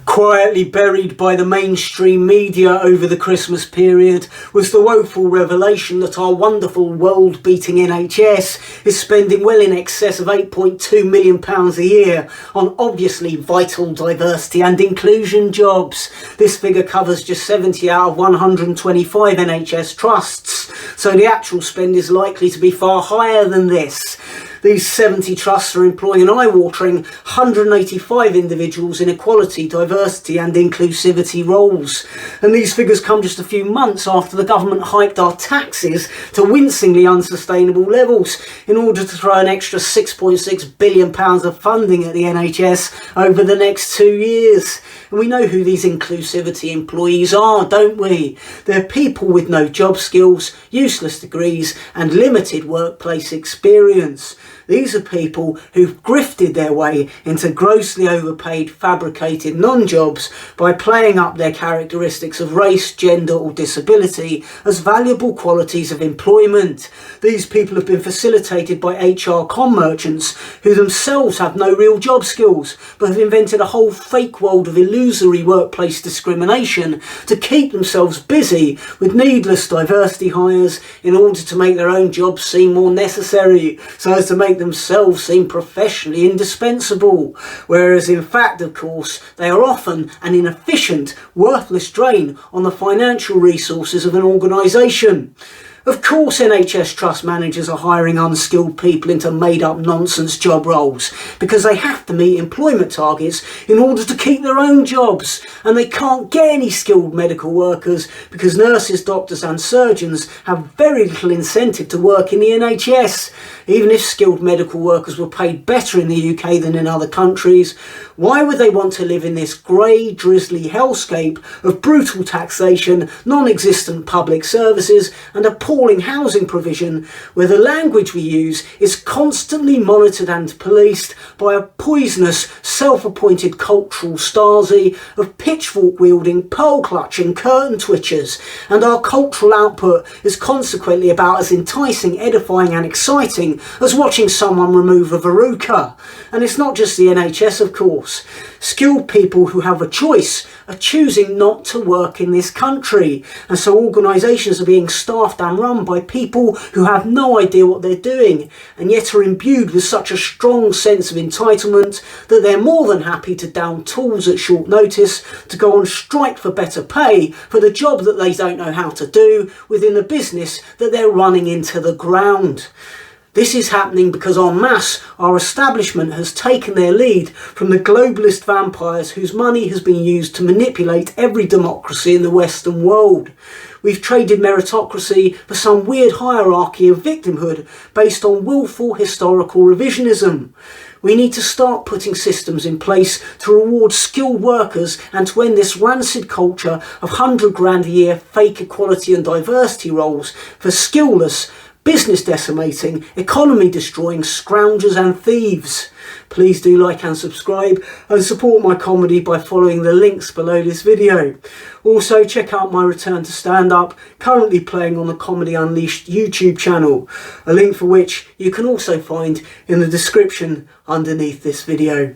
Quietly buried by the mainstream media over the Christmas period was the woeful revelation that our wonderful world-beating NHS is spending well in excess of £8.2 million a year on obviously vital diversity and inclusion jobs. This figure covers just 70 out of 125 NHS trusts, so the actual spend is likely to be far higher than this. These 70 trusts are employing an eye-watering 185 individuals in equality, diversity and inclusivity roles. And these figures come just a few months after the government hiked our taxes to wincingly unsustainable levels in order to throw an extra £6.6 billion of funding at the NHS over the next 2 years. And we know who these inclusivity employees are, don't we? They're people with no job skills, useless degrees and limited workplace experience. These are people who've grifted their way into grossly overpaid, fabricated non-jobs by playing up their characteristics of race, gender or disability as valuable qualities of employment. These people have been facilitated by HR con merchants who themselves have no real job skills but have invented a whole fake world of illusory workplace discrimination to keep themselves busy with needless diversity hires in order to make their own jobs seem more necessary, so as to make themselves seem professionally indispensable, whereas in fact, of course, they are often an inefficient, worthless drain on the financial resources of an organisation. Of course NHS trust managers are hiring unskilled people into made-up nonsense job roles because they have to meet employment targets in order to keep their own jobs, and they can't get any skilled medical workers because nurses, doctors and surgeons have very little incentive to work in the NHS. Even if skilled medical workers were paid better in the UK than in other countries, why would they want to live in this grey, drizzly hellscape of brutal taxation, non-existent public services and appalling housing provision, where the language we use is constantly monitored and policed by a poisonous, self-appointed cultural Stasi of pitchfork-wielding, pearl-clutching curtain twitchers, and our cultural output is consequently about as enticing, edifying and exciting as watching someone remove a verruca. And it's not just the NHS, of course. Skilled people who have a choice are choosing not to work in this country, and so organisations are being staffed and run by people who have no idea what they're doing and yet are imbued with such a strong sense of entitlement that they're more than happy to down tools at short notice to go on strike for better pay for the job that they don't know how to do within the business that they're running into the ground. This is happening because en masse our establishment has taken their lead from the globalist vampires whose money has been used to manipulate every democracy in the Western world. We've traded meritocracy for some weird hierarchy of victimhood based on willful historical revisionism. We need to start putting systems in place to reward skilled workers and to end this rancid culture of £100,000 a year fake equality and diversity roles for skillless, business decimating, economy destroying scroungers and thieves. Please do like and subscribe and support my comedy by following the links below this video. Also check out my return to stand-up, currently playing on the Comedy Unleashed YouTube channel, a link for which you can also find in the description underneath this video.